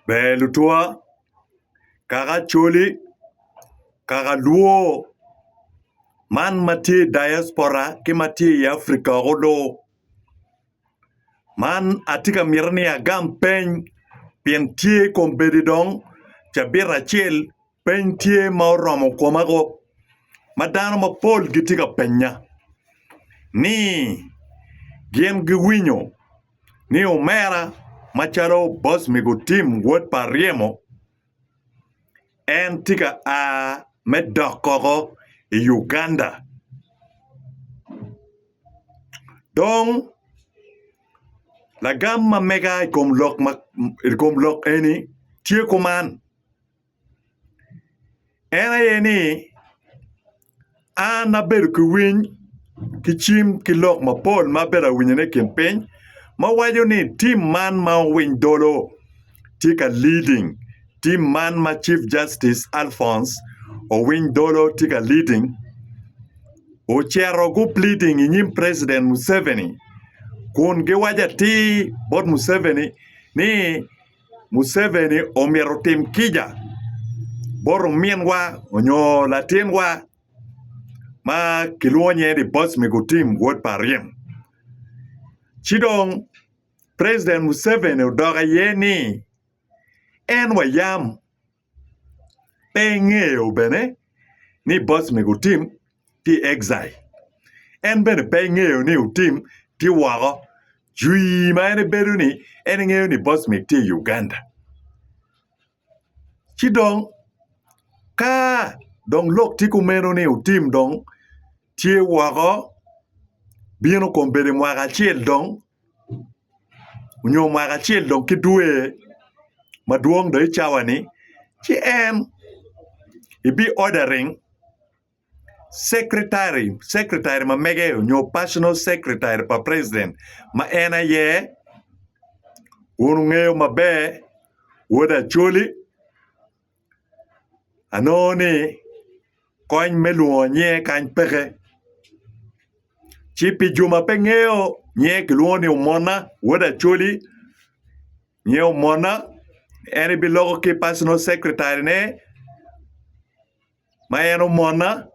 Belutua, Kara Choli, Kara Luo, Man Mati diaspora, Kimati Africa Rodo, Man Atika Mirnia Gampen, Pientie Compedidong, Jabira Chil, Pentie Mauramo Comago, Madame Paul Gitika Penya, Ni Gien Guino, Ni Omera, Macharo Bosmic Otim, Word Pariemo, and Tika a Medokoro, Uganda. Donc, Lagam ma mega kom lok eni, tie koman. Ena yeni, na beru ki win, ki chim ki lok ma pol ma bera winyene campaign, ma wajo ni team man ma win dolo, tika leading, team man ma Chief Justice Alphonse, o win dolo tika leading, o chero go pleading inyim President Museveni, kun ge waja ti bot Museveni, ni Museveni omero tim kija, borong mienwa, onyo latinwa, ma kiluonye di Bosmic Otim wot pariem. Chidong, President Museveni udoga yeni, en wayam, pengeo bene, ni Bosmic Otim, ti exile. En bene pengeo ni Otim, ti wago, jui ma ene beru ni, ene ngeo ni Bosmic ti Uganda. Chidong, ka dong lok ti kumeno ni Otim dong, tie wago, bino kombede mwaga chiel dong, unyo mwaga chiel dong kidue, maduong do ichawani, chi en, ibi ordering, secretary ma mege, unyo personal secretary pa president, ma ena ye, unungeo mabe, woda choli, anoni, koin meluo nye kany peke, Chipi Juma pengeo, nye kiluoni umona, woda choli, nye umona, eni bilogo ki personal secretary ne, ma eno umona,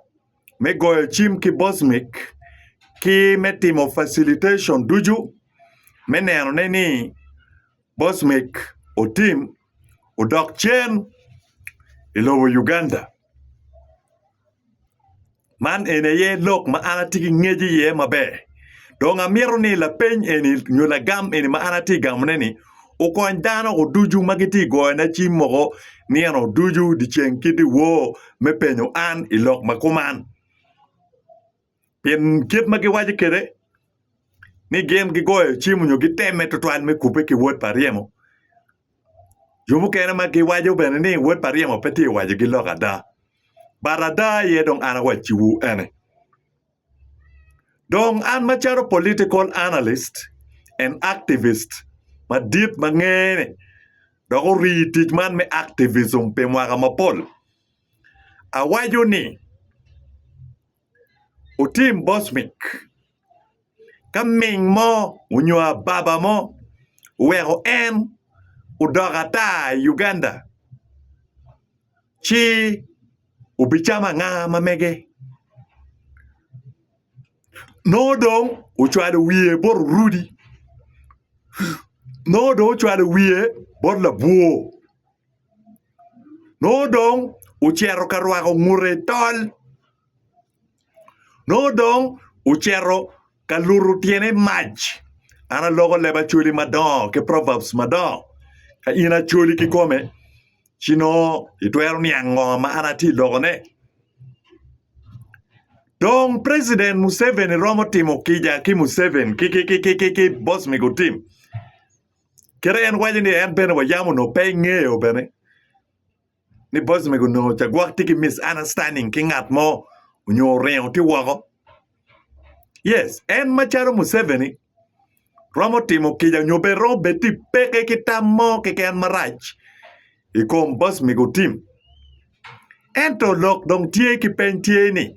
me goyo chim ki Bosmic, ki metimo facilitation duju, me neno neni, Bosmic Otim, udok chen, ilowo Uganda. Man ene ye lok ma anatiki ngeji ye mabe. Dong amiro ni la peny eni nyo Lagam eni ma anati gamneni. Ukon dano o duju magiti go na chimogo ni ano duju di chenkiti wo me penyo an ilok makuman. Pien kit magiwaji kere. Ni gen gigoyo chimu nyo giteme tutuan me kupe ki wot pariemo. Jumu kena magiwaji ubene ni wot pariemo peti waji gilok ada. Barada ye dong anawa chiwu ene. Dong an macharo political analyst and activist ma deep mangene. Doko ritik man me activism pe mwaka mapol. Awajo ni Otim Bosmic kaming mo unywa baba mo wero en udogata Uganda. Chi ubichama nga mamege. No dong uchwade wiye bor rudi. No dong uchwade wiye bor la buo. No dong uchero karwako ngure tol. No dong uchero kaluru tiene maj. Ana logo leba chuli madon ke proverbs madon. Ka ina chuli ki come. Chino ituero niango ma anati logo ne. Dong President Museveni romo timo kija ki Museveni ki Bosmic Otim. Kere en wajini en bene wayamu no pe ngeo bene. Ni Bosmic no chagwak tiki misunderstanding ki ngat mo unyo reo ti wago. Yes, en macharo Museveni romo timo kija nyobe robe ti peke kitamo ke en marach. Ikom Bosmic Otim. Ento lok dong tie ki pen tie ni.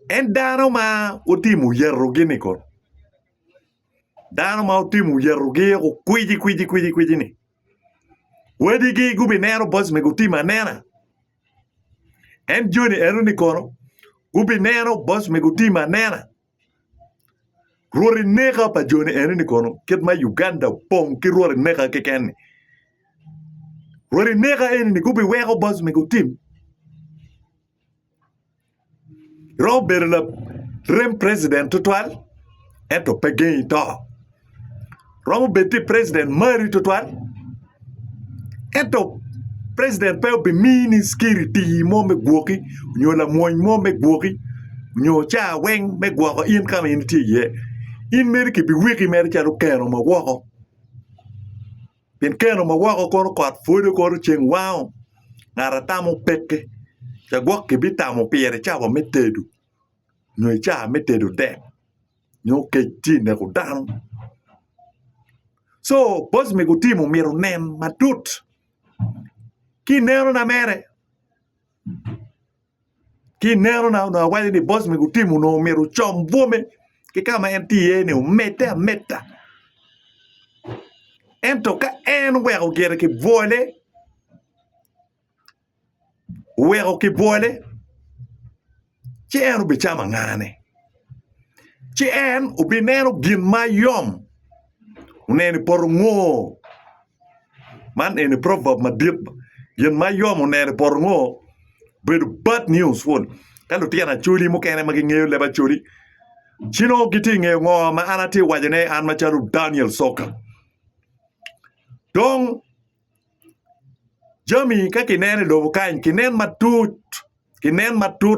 En dano ma Otim uyero gini kon. Dano ma Otim uyero gini ko kwiji ni. wedigi gubinero Bosmic Otim anena en joni ero ni kono gubinero Bosmic Otim anena rori nega pa joni ero ni kono ket ma Uganda pong ki rori nega ke ken rori nega en ni gubi wego Bosmic Otim Robert la rem president total eto pegei to Romo beti president mari total eto president pe be mini security mo me gwoki nyo la moy mo me gwoki nyo cha weng me gwoko in kama in ti ye in mer ki bi wiki mer cha keno ma woko pin keno ma woko ko kot fudo ko cheng wow ngara tamo peke cha gwok ki bi tamo pere cha wa metedu nyo cha metedu de nyo ke ti ne ko dan so Bosmic Otim miro nen matut ki nero na mere ki nero na wale ni Bosmic Otim no miro chom vuome ki kama MTA ne meta ento ka en wego gere ki voile ci en ubi chama ngane ci en ubi neno gin ma yom uneni por ngo man eni proverb ma dip gin ma yom uneni por ngo but bad news fun kalo tiana chuli mo kene magi ngeo leba chuli chino giti ngeo ngo ma anati wajene an ma chalu Daniel Soka dong jami ka kinene lobo kain kinen matut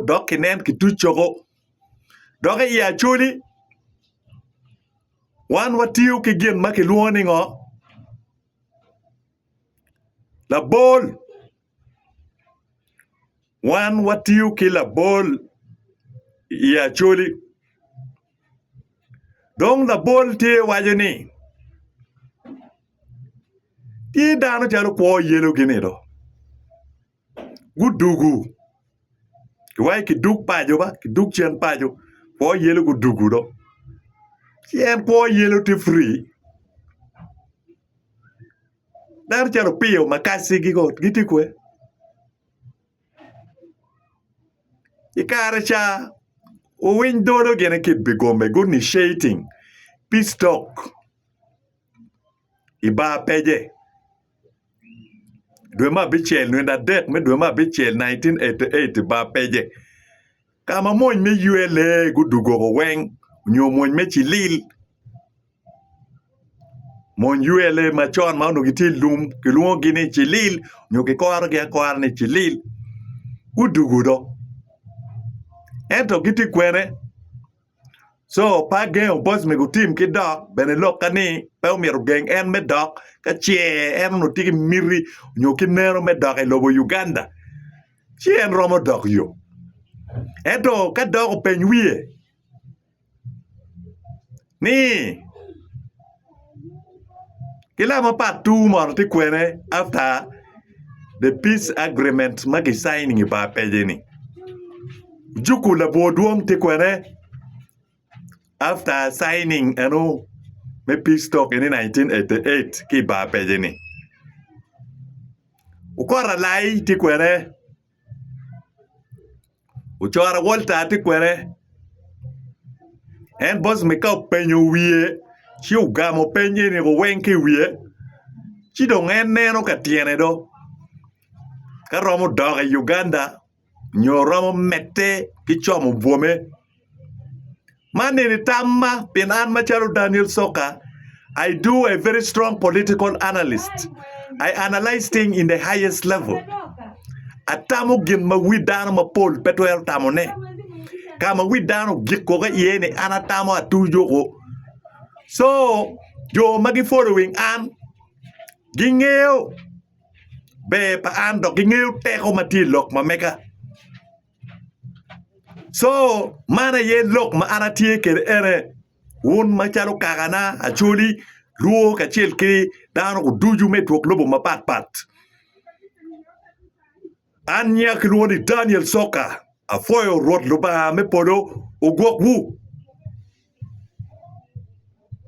dok kinen kitu choko dok ya chuli wan watiu ki gin ma ki luoni ngo la bol wan watiu ki la bol ya chuli dong la bol te wajeni ti dano chalo po yelo gini do gudugu kiwai ki duk pajo ba ki duk chen pajo po yelo gudugu do chen po yelo ti free dar chalo pio makasi gigo giti kwe ikare cha o win dodo gene kit bigombe good initiating peace talk iba peje dwe ma bichel nwenda dek me dwe ma bichel 1988 ba peje kama mon me yuele gudugo go weng nyo mon me chilil mon yuele ma chon ma no giti lum ki luo gini chilil nyo ki kor ni chilil gudugo do ento giti kwene so pa gen Bosmic Otim ki dok bene lokani pe umiro geng en me dok ka chie en no tiki miri nyo ki nero me dok e lobo Uganda chie en romo dok yo ento ka dok peny wie ni kila ma pa tu mor ti kwene after the peace agreement magi signing ba peje ni juku la boduom ti kwene after signing me peace talk in 1988 ki ba peje ni ukora lai ti kwene uchora volta ti kwene en Bosmic ka penyo wie chi ugamo penye ni go wenki wie chi do en neno ka tiene do ka romo doga Uganda nyo romo mette ki chomo vuome mani ni tamma pin an macharo Daniel Soka. I do a very strong political analyst. I analyze things in the highest level. Atamo gin ma widano ma pol petwel tamone. Kama widano gikko ga yene anatamo atujo ko. So jo magi following an gingeo be pa an do gingeo teko matilok ma mega. So mana ye lok ma anatie ke ere un machalo kagana achuli ruo kachel ki dano ko duju metwok lobo ma pat anya kruoni Daniel Soka afoyo rod loba me podo ogwok wu